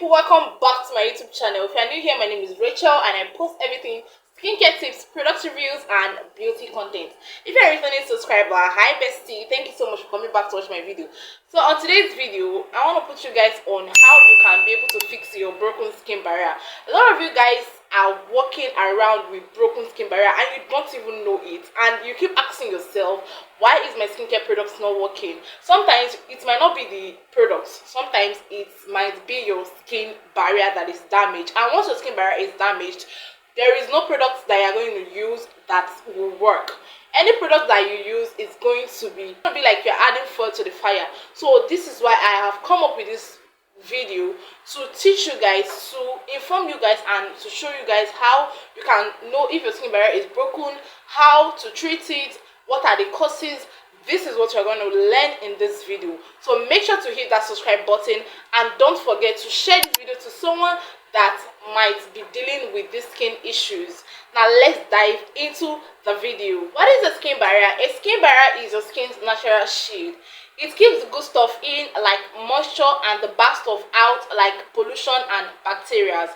people, welcome back to my YouTube channel. If you're new here, my name is Rachel and I post everything skincare tips, product reviews and beauty content. If you're a returning subscriber, hi bestie, thank you so much for coming back to watch my video. So on today's video, I want to put you guys on how you can be able to fix your broken skin barrier. A lot of you guys are walking around with broken skin barrier and you don't even know it, and you keep asking yourself, why is my skincare products not working? Sometimes it might not be the products, sometimes it might be your skin barrier that is damaged, and once your skin barrier is damaged, there is no products that you're going to use that will work. Any product that you use is going to be like you're adding fuel to the fire. So this is why I have come up with this video to teach you guys, to inform you guys and to show you guys how you can know if your skin barrier is broken, how to treat it, what are the causes. This is what you're going to learn in this video. So make sure to hit that subscribe button and don't forget to share this video to someone that might be dealing with these skin issues. Now let's dive into the video. What is a skin barrier? A skin barrier is your skin's natural shield. It keeps the good stuff in, like moisture, and the bad stuff out, like pollution and bacteria.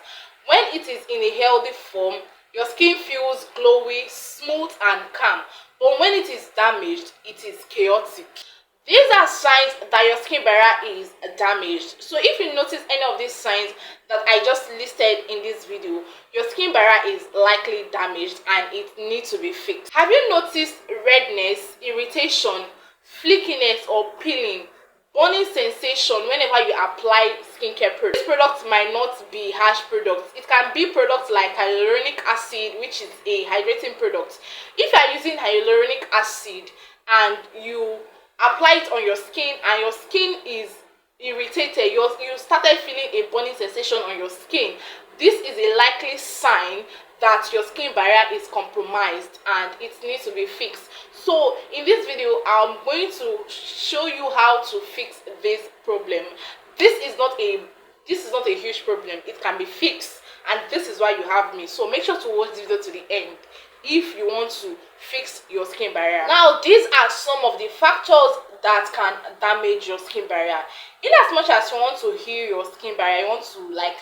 When it is in a healthy form, your skin feels glowy, smooth and calm. But when it is damaged, it is chaotic. These are signs that your skin barrier is damaged. So if you notice any of these signs that I just listed in this video, your skin barrier is likely damaged and it needs to be fixed. Have you noticed redness, irritation, flakiness or peeling, burning sensation whenever you apply skincare products? These products might not be harsh products. It can be products like hyaluronic acid, which is a hydrating product. If you are using hyaluronic acid and you apply it on your skin and your skin is irritated, you started feeling a burning sensation on your skin, this is a likely sign that your skin barrier is compromised and it needs to be fixed. So in this video, I'm going to show you how to fix this problem. This is not a huge problem. It can be fixed, and this is why you have me. So make sure to watch this video to the end if you want to fix your skin barrier. Now, these are some of the factors that can damage your skin barrier. In as much as you want to heal your skin barrier, you want to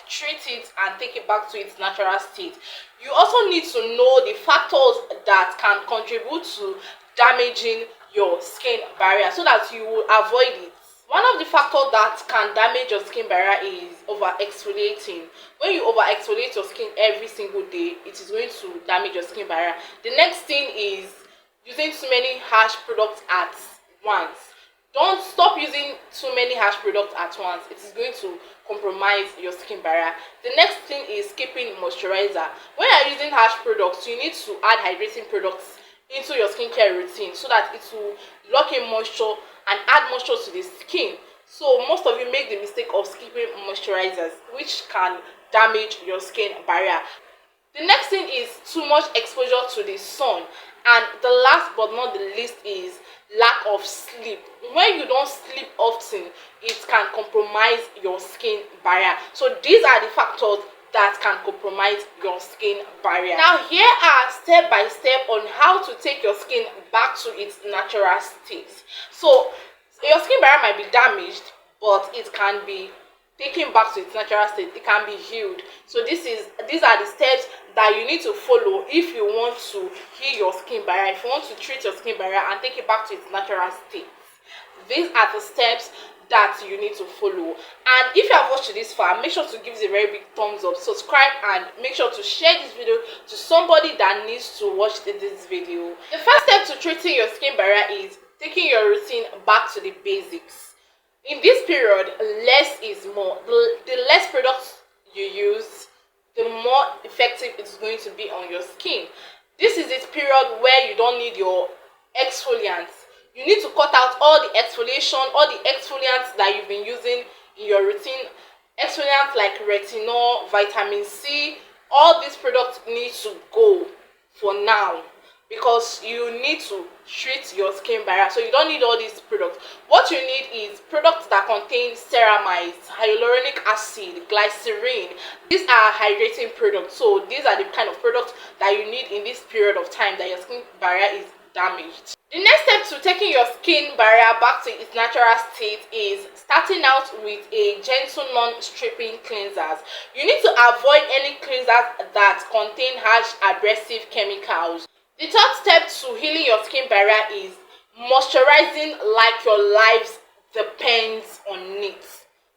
treat it and take it back to its natural state, you also need to know the factors that can contribute to damaging your skin barrier so that you will avoid it. One of the factors that can damage your skin barrier is over-exfoliating. When you over-exfoliate your skin every single day, it is going to damage your skin barrier. The next thing is using too many harsh products at once. Don't stop using too many harsh products at once. It is going to compromise your skin barrier. The next thing is skipping moisturizer. When you are using harsh products, you need to add hydrating products into your skincare routine so that it will lock in moisture and add moisture to the skin. So most of you make the mistake of skipping moisturizers, which can damage your skin barrier. The next thing is too much exposure to the sun, and the last but not the least is lack of sleep. When you don't sleep often, it can compromise your skin barrier. So these are the factors that can compromise your skin barrier. Now here are step by step on how to take your skin back to its natural state. So your skin barrier might be damaged, but it can be taken back to its natural state. It can be healed. So these are the steps that you need to follow if you want to heal your skin barrier, if you want to treat your skin barrier and take it back to its natural state. These are the steps that you need to follow. And if you have watched this far, make sure to give it a very big thumbs up, subscribe, and make sure to share this video to somebody that needs to watch this video. The first step to treating your skin barrier is taking your routine back to the basics. In this period, less is more. The less products you use, the more effective it's going to be on your skin. This is this period where you don't need your exfoliants. You need to cut out all the exfoliation, all the exfoliants that you've been using in your routine. Exfoliants like retinol, vitamin C, all these products need to go for now because you need to treat your skin barrier. So you don't need all these products. What you need is products that contain ceramides, hyaluronic acid, glycerin. These are hydrating products. So these are the kind of products that you need in this period of time that your skin barrier is damaged. The next step to taking your skin barrier back to its natural state is starting out with a gentle non-stripping cleansers. You need to avoid any cleansers that contain harsh abrasive chemicals. The third step to healing your skin barrier is moisturizing like your life depends on it.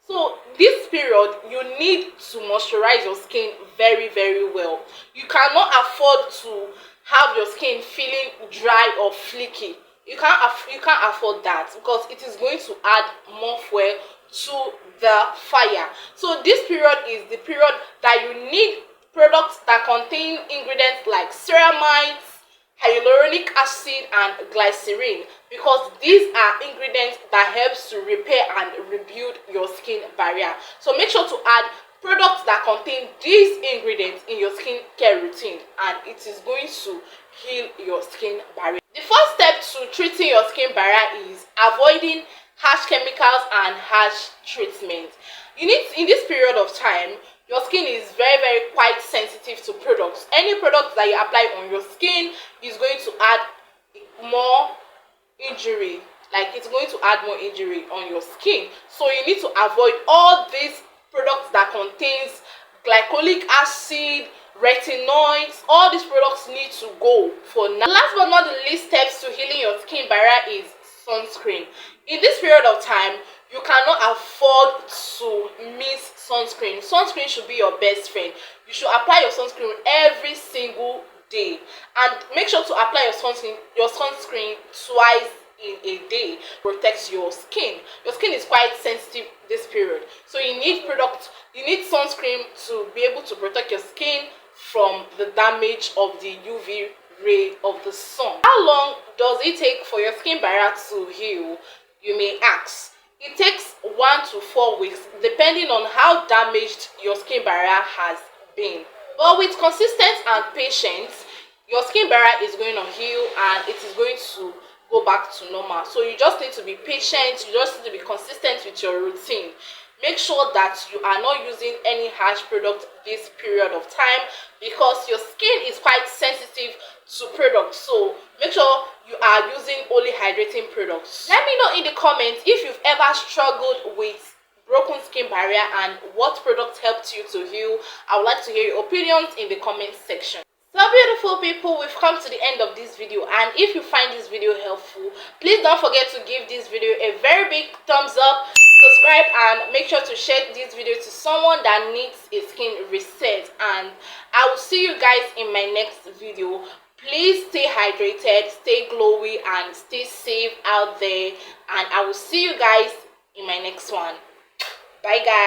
So this period, you need to moisturize your skin very, very well. You cannot afford to have your skin feeling dry or flaky. You can't afford that, because it is going to add more fuel to the fire. So this period is the period that you need products that contain ingredients like ceramides, hyaluronic acid, and glycerin, because these are ingredients that helps to repair and rebuild your skin barrier. So make sure to add products that contain these ingredients in your skincare routine, and it is going to heal your skin barrier. The first step to treating your skin barrier is avoiding harsh chemicals and harsh treatment. You need, in this period of time, your skin is very, very quite sensitive to products. Any product that you apply on your skin is going to add more injury, like it's going to add more injury on your skin. So you need to avoid all these products that contains glycolic acid, retinoids. All these products need to go for now. Last but not the least, steps to healing your skin barrier is sunscreen. In this period of time, you cannot afford to miss sunscreen. Sunscreen should be your best friend. You should apply your sunscreen every single day, and make sure to apply your sunscreen twice in a day. Protects your skin. Your skin is quite sensitive this period, so you need sunscreen to be able to protect your skin from the damage of the UV ray of the sun. How long does it take for your skin barrier to heal, you may ask? It takes 1 to 4 weeks, depending on how damaged your skin barrier has been. But with consistency and patience, your skin barrier is going to heal and it is going to go back to normal. So you just need to be patient, you just need to be consistent with your routine. Make sure that you are not using any harsh product this period of time, because your skin is quite sensitive to products. So make sure you are using only hydrating products. Let me know in the comments if you've ever struggled with broken skin barrier and what product helped you to heal. I would like to hear your opinions in the comment section. So beautiful people, we've come to the end of this video, and if you find this video helpful, please don't forget to give this video a very big thumbs up, subscribe, and make sure to share this video to someone that needs a skin reset. And I will see you guys in my next video. Please stay hydrated, stay glowy, and stay safe out there, and I will see you guys in my next one. Bye guys.